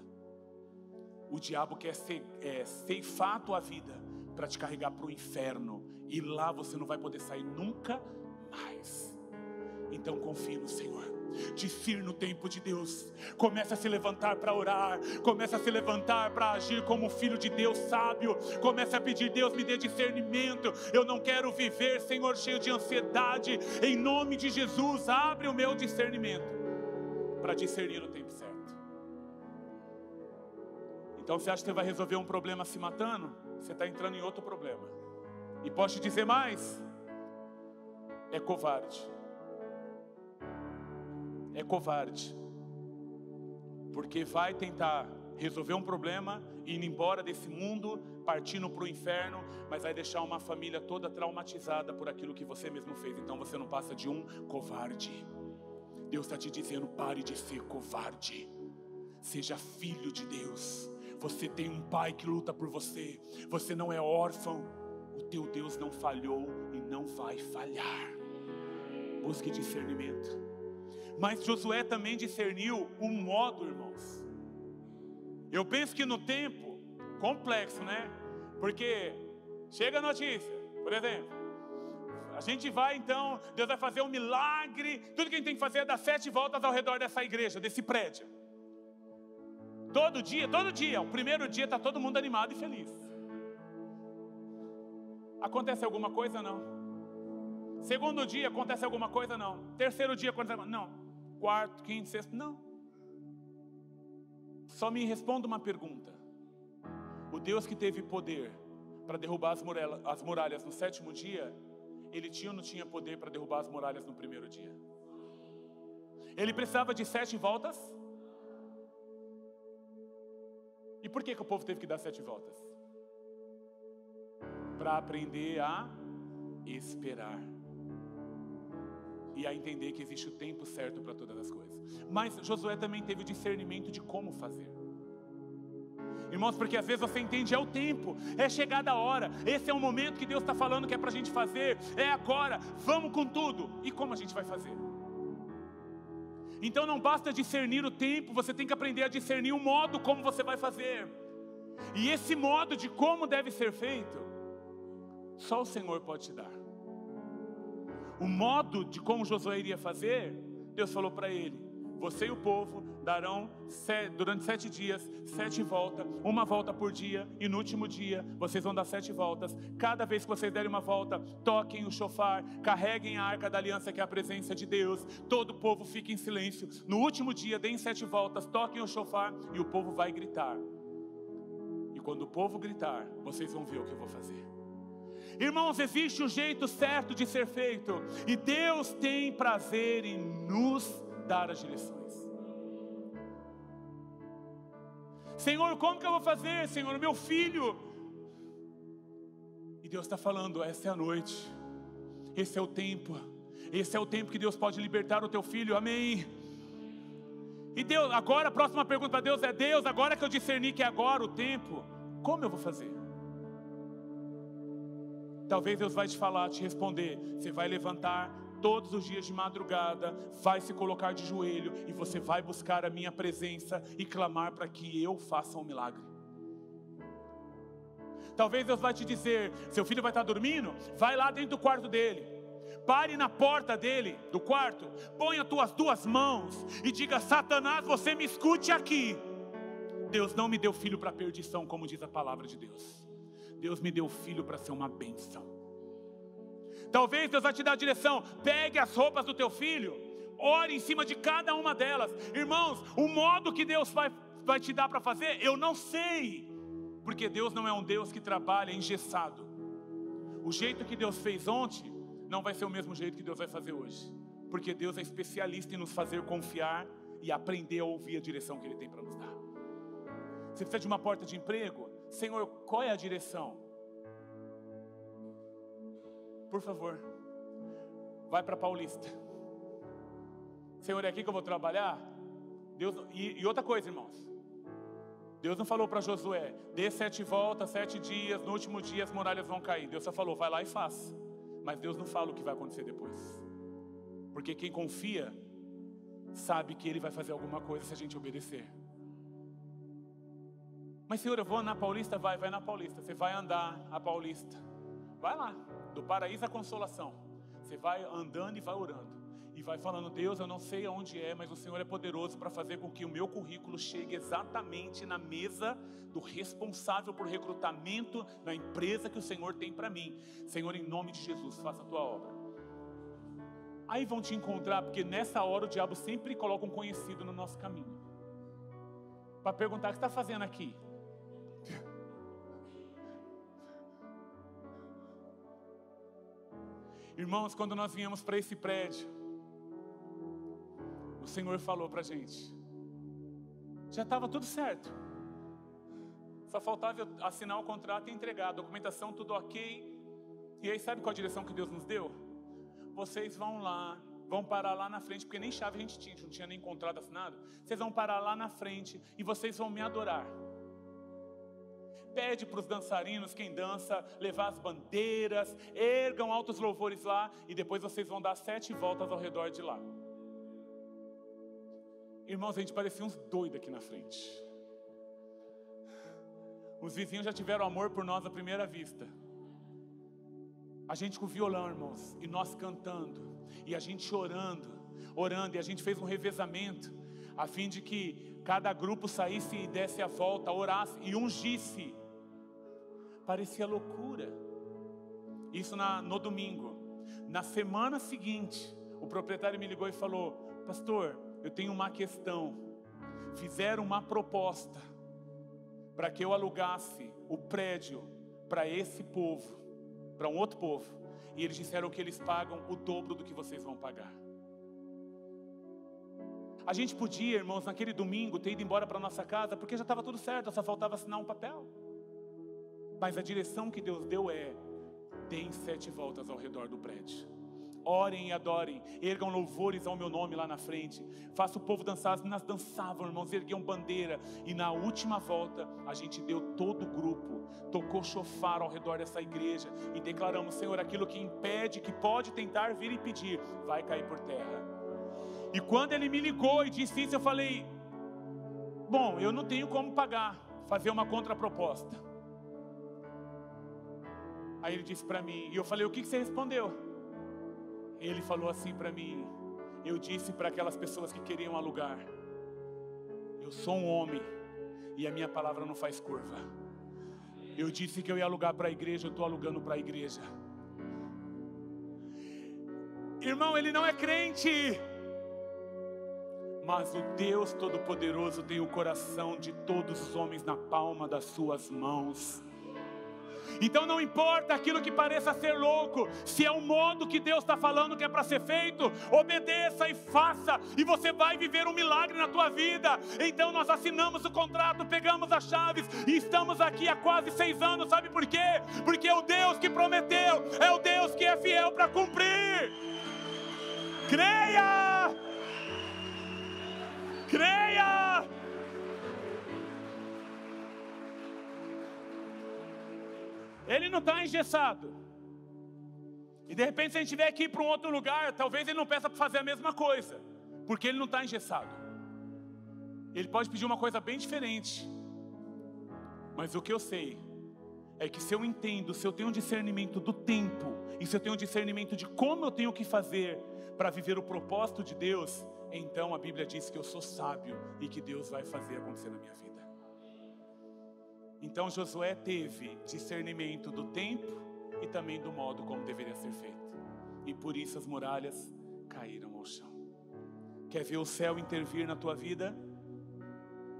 O diabo quer ceifar a tua vida para te carregar para o inferno, e lá você não vai poder sair nunca mais. Então confie no Senhor. Discirna o tempo de Deus. Comece a se levantar para orar. Comece a se levantar para agir como um filho de Deus sábio. Comece a pedir: Deus, me dê discernimento. Eu não quero viver, Senhor, cheio de ansiedade. Em nome de Jesus, abre o meu discernimento para discernir o tempo certo. Então você acha que você vai resolver um problema se matando? Você está entrando em outro problema. E posso te dizer mais: é covarde. É covarde, porque vai tentar resolver um problema, indo embora desse mundo, partindo para o inferno, mas vai deixar uma família toda traumatizada por aquilo que você mesmo fez. Então você não passa de um covarde. Deus está te dizendo: pare de ser covarde, seja filho de Deus. Você tem um pai que luta por você, você não é órfão. O teu Deus não falhou e não vai falhar. Busque discernimento. Mas Josué também discerniu o modo, irmãos. Eu penso que no tempo, complexo, né? Porque chega a notícia, por exemplo, a gente vai então, Deus vai fazer um milagre. Tudo que a gente tem que fazer é dar 7 voltas ao redor dessa igreja, desse prédio. Todo dia, o primeiro dia está todo mundo animado e feliz. Acontece alguma coisa? Não. Segundo dia, acontece alguma coisa? Não. Terceiro dia, acontece alguma coisa? Não. Quarto, quinto, sexto, não. Só me responda uma pergunta: o Deus que teve poder para derrubar as muralhas no 7º dia, Ele tinha ou não tinha poder para derrubar as muralhas no primeiro dia? Ele precisava de 7 voltas? E por que o povo teve que dar 7 voltas? Para aprender a esperar e a entender que existe o tempo certo para todas as coisas. Mas Josué também teve o discernimento de como fazer. Irmãos, porque às vezes você entende: é o tempo, é chegada a hora, esse é o momento que Deus está falando que é para a gente fazer, é agora, vamos com tudo. E como a gente vai fazer? Então não basta discernir o tempo, você tem que aprender a discernir o modo como você vai fazer. E esse modo de como deve ser feito, só o Senhor pode te dar. O modo de como Josué iria fazer, Deus falou para ele: você e o povo darão durante 7 dias 7 voltas, 1 volta por dia, e no último dia vocês vão dar 7 voltas. Cada vez que vocês derem uma volta, toquem o chofar, carreguem a arca da aliança, que é a presença de Deus. Todo o povo fica em silêncio. No último dia, deem 7 voltas, toquem o chofar, e o povo vai gritar. E quando o povo gritar, vocês vão ver o que eu vou fazer. Irmãos, existe um jeito certo de ser feito, e Deus tem prazer em nos dar as direções. Senhor, como que eu vou fazer? Senhor, meu filho. E Deus está falando: essa é a noite, esse é o tempo, esse é o tempo que Deus pode libertar o teu filho. Amém. E Deus, agora a próxima pergunta para Deus é: Deus, agora que eu discerni que é agora o tempo, como eu vou fazer? Talvez Deus vai te falar, te responder: você vai levantar todos os dias de madrugada, vai se colocar de joelho e você vai buscar a minha presença e clamar para que eu faça um milagre. Talvez Deus vai te dizer: seu filho vai estar dormindo, vai lá dentro do quarto dele, pare na porta dele, do quarto, põe as tuas 2 mãos e diga: Satanás, você me escute aqui. Deus não me deu filho para perdição, como diz a palavra de Deus. Deus me deu filho para ser uma bênção. Talvez Deus vai te dar a direção: pegue as roupas do teu filho, ore em cima de cada uma delas. Irmãos, o modo que Deus vai te dar para fazer, eu não sei, porque Deus não é um Deus que trabalha engessado. O jeito que Deus fez ontem não vai ser o mesmo jeito que Deus vai fazer hoje, porque Deus é especialista em nos fazer confiar e aprender a ouvir a direção que Ele tem para nos dar. Você precisa de uma porta de emprego? Senhor, qual é a direção? Por favor, vai para Paulista. Senhor, é aqui que eu vou trabalhar? Deus, e outra coisa, irmãos, Deus não falou para Josué: dê 7 voltas, 7 dias, no último dia as muralhas vão cair. Deus só falou: vai lá e faça. Mas Deus não fala o que vai acontecer depois, porque quem confia sabe que Ele vai fazer alguma coisa se a gente obedecer. Mas Senhor, eu vou na Paulista? Vai na Paulista. Você vai andar a Paulista, vai lá, do Paraíso à Consolação. Você vai andando e vai orando. E vai falando: Deus, eu não sei aonde é, mas o Senhor é poderoso para fazer com que o meu currículo chegue exatamente na mesa do responsável por recrutamento na empresa que o Senhor tem para mim. Senhor, em nome de Jesus, faça a tua obra. Aí vão te encontrar, porque nessa hora o diabo sempre coloca um conhecido no nosso caminho, para perguntar: o que você está fazendo aqui? Irmãos, quando nós viemos para esse prédio, o Senhor falou para a gente, já estava tudo certo, só faltava eu assinar o contrato e entregar, a documentação tudo ok. E aí sabe qual a direção que Deus nos deu? Vocês vão lá, vão parar lá na frente, porque nem chave a gente não tinha nem contrato assinado. Vocês vão parar lá na frente e vocês vão me adorar. Pede para os dançarinos, quem dança, levar as bandeiras, ergam altos louvores lá, e depois vocês vão dar 7 voltas ao redor de lá. Irmãos, a gente parecia uns doidos aqui na frente. Os vizinhos já tiveram amor por nós à primeira vista. A gente com violão, irmãos, e nós cantando, e a gente orando, e a gente fez um revezamento, a fim de que cada grupo saísse e desse a volta, orasse e ungisse. Parecia loucura. Isso no domingo. Na semana seguinte, o proprietário me ligou e falou: pastor, eu tenho uma questão. Fizeram uma proposta para que eu alugasse o prédio para esse povo, para um outro povo, e eles disseram que eles pagam o dobro do que vocês vão pagar. A gente podia, irmãos, naquele domingo ter ido embora para nossa casa, porque já estava tudo certo, só faltava assinar um papel. Mas a direção que Deus deu é: deem 7 voltas ao redor do prédio, orem e adorem, ergam louvores ao meu nome lá na frente, faça o povo dançar. As meninas dançavam, irmãos, erguiam bandeira, e na última volta a gente deu todo o grupo, tocou chofar ao redor dessa igreja e declaramos: Senhor, aquilo que impede, que pode tentar vir e pedir, vai cair por terra. E quando ele me ligou e disse isso, eu falei: bom, eu não tenho como pagar, fazer uma contraproposta. Aí ele disse para mim, e eu falei: o que você respondeu? Ele falou assim para mim: eu disse para aquelas pessoas que queriam alugar, eu sou um homem e a minha palavra não faz curva. Eu disse que eu ia alugar para a igreja, eu estou alugando para a igreja. Irmão, ele não é crente, mas o Deus Todo-Poderoso tem o coração de todos os homens na palma das suas mãos. Então não importa aquilo que pareça ser louco, se é o modo que Deus está falando que é para ser feito, obedeça e faça, e você vai viver um milagre na tua vida. Então nós assinamos o contrato, pegamos as chaves e estamos aqui há quase 6 anos. Sabe por quê? Porque o Deus que prometeu é o Deus que é fiel para cumprir. Creia! Creia! Ele não está engessado. E de repente, se a gente tiver que ir para um outro lugar, talvez ele não peça para fazer a mesma coisa, porque ele não está engessado. Ele pode pedir uma coisa bem diferente. Mas o que eu sei é que se eu entendo, se eu tenho um discernimento do tempo, e se eu tenho um discernimento de como eu tenho que fazer para viver o propósito de Deus, então a Bíblia diz que eu sou sábio e que Deus vai fazer acontecer na minha vida. Então Josué teve discernimento do tempo e também do modo como deveria ser feito. E por isso as muralhas caíram ao chão. Quer ver o céu intervir na tua vida?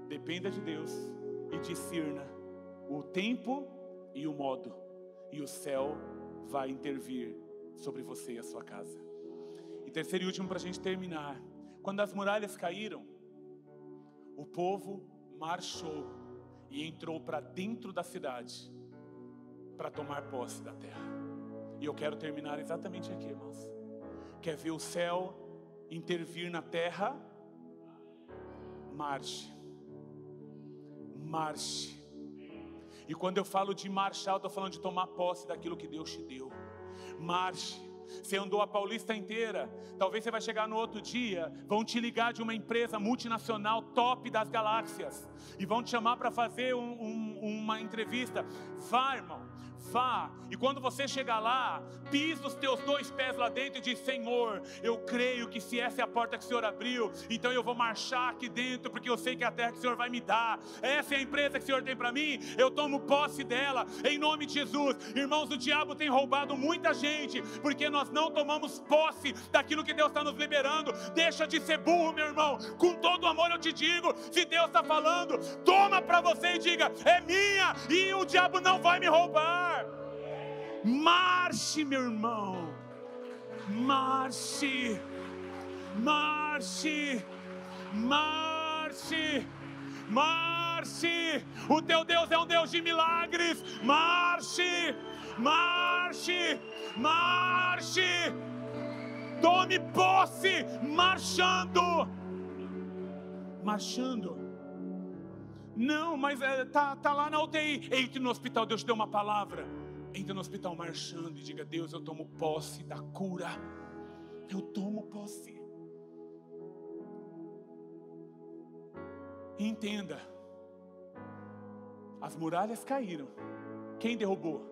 Dependa de Deus e discirna o tempo e o modo, e o céu vai intervir sobre você e a sua casa. E terceiro e último, para a gente terminar: quando as muralhas caíram, o povo marchou e entrou para dentro da cidade para tomar posse da terra. E eu quero terminar exatamente aqui, irmãos. Quer ver o céu intervir na terra? Marche. Marche. E quando eu falo de marchar, eu estou falando de tomar posse daquilo que Deus te deu. Marche. Você andou a Paulista inteira, talvez você vai chegar no outro dia, vão te ligar de uma empresa multinacional top das galáxias, e vão te chamar para fazer uma entrevista. Vá, irmão, vá, e quando você chegar lá, pisa os teus 2 pés lá dentro e diz: Senhor, eu creio que se essa é a porta que o Senhor abriu, então eu vou marchar aqui dentro, porque eu sei que é a terra que o Senhor vai me dar, essa é a empresa que o Senhor tem para mim, eu tomo posse dela, em nome de Jesus. Irmãos, o diabo tem roubado muita gente, porque nós não tomamos posse daquilo que Deus está nos liberando. Deixa de ser burro, meu irmão, com todo amor eu te digo, se Deus está falando, toma para você e diga: é minha, e o diabo não vai me roubar. Marche, meu irmão, marche, marche, marche, marche. O teu Deus é um Deus de milagres. Marche, marche, marche. Tome posse, marchando, marchando. Não, mas tá lá na UTI. Entre no hospital, Deus te deu uma palavra. Entre no hospital marchando e diga: Deus, eu tomo posse da cura. Eu tomo posse. E entenda, as muralhas caíram. Quem derrubou?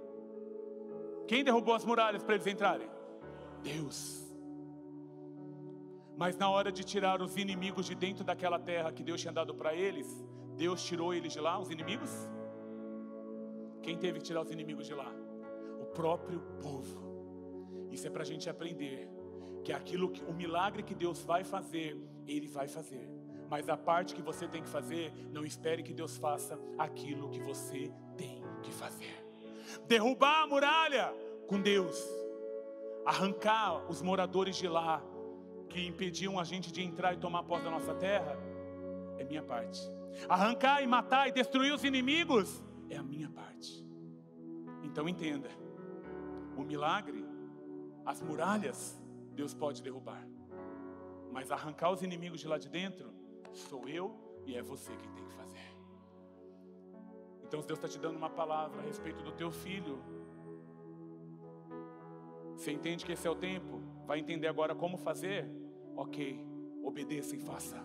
Quem derrubou as muralhas para eles entrarem? Deus. Mas na hora de tirar os inimigos de dentro daquela terra que Deus tinha dado para eles, Deus tirou eles de lá, os inimigos? Quem teve que tirar os inimigos de lá? O próprio povo. Isso é para a gente aprender que o milagre que Deus vai fazer, Ele vai fazer. Mas a parte que você tem que fazer, não espere que Deus faça aquilo que você tem que fazer. Derrubar a muralha com Deus. Arrancar os moradores de lá, que impediam a gente de entrar e tomar posse da nossa terra, é minha parte. Arrancar e matar e destruir os inimigos, é a minha parte. Então entenda, o milagre, as muralhas, Deus pode derrubar, mas arrancar os inimigos de lá de dentro, sou eu e é você quem tem que fazer. Então se Deus está te dando uma palavra a respeito do teu filho, você entende que esse é o tempo, vai entender agora como fazer, ok, obedeça e faça.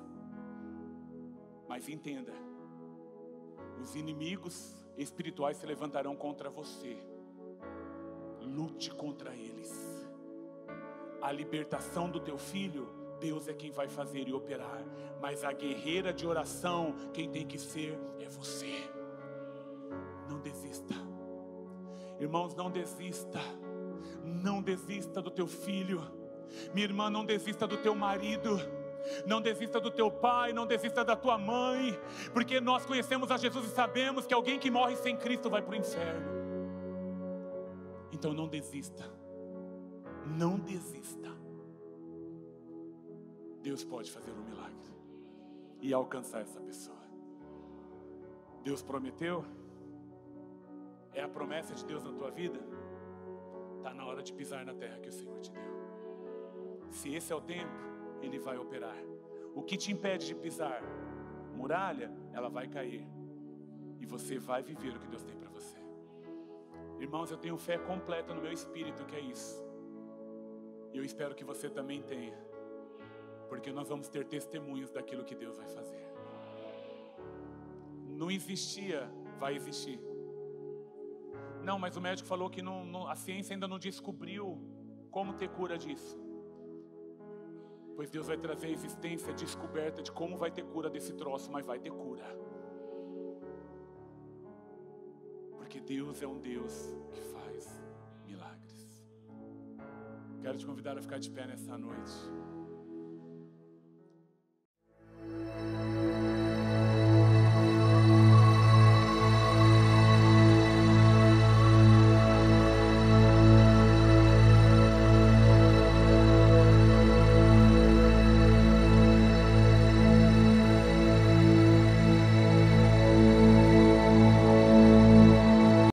Mas entenda, os inimigos espirituais se levantarão contra você. Lute contra eles. A libertação do teu filho, Deus é quem vai fazer e operar. Mas a guerreira de oração, quem tem que ser é você. Não desista. Irmãos, não desista. Não desista do teu filho. Minha irmã, não desista do teu marido. Não desista do teu pai, não desista da tua mãe, porque nós conhecemos a Jesus e sabemos que alguém que morre sem Cristo vai para o inferno. Então não desista. Não desista. Deus pode fazer um milagre e alcançar essa pessoa. Deus prometeu. É a promessa de Deus na tua vida. Está na hora de pisar na terra que o Senhor te deu. Se esse é o tempo, Ele vai operar. O que te impede de pisar? Muralha, ela vai cair. E você vai viver o que Deus tem para você. Irmãos, eu tenho fé completa no meu espírito que é isso. E eu espero que você também tenha. Porque nós vamos ter testemunhos daquilo que Deus vai fazer. Não existia, vai existir. Não, mas o médico falou que a ciência ainda não descobriu como ter cura disso. Pois Deus vai trazer a existência, a descoberta de como vai ter cura desse troço, mas vai ter cura. Porque Deus é um Deus que faz milagres. Quero te convidar a ficar de pé nessa noite.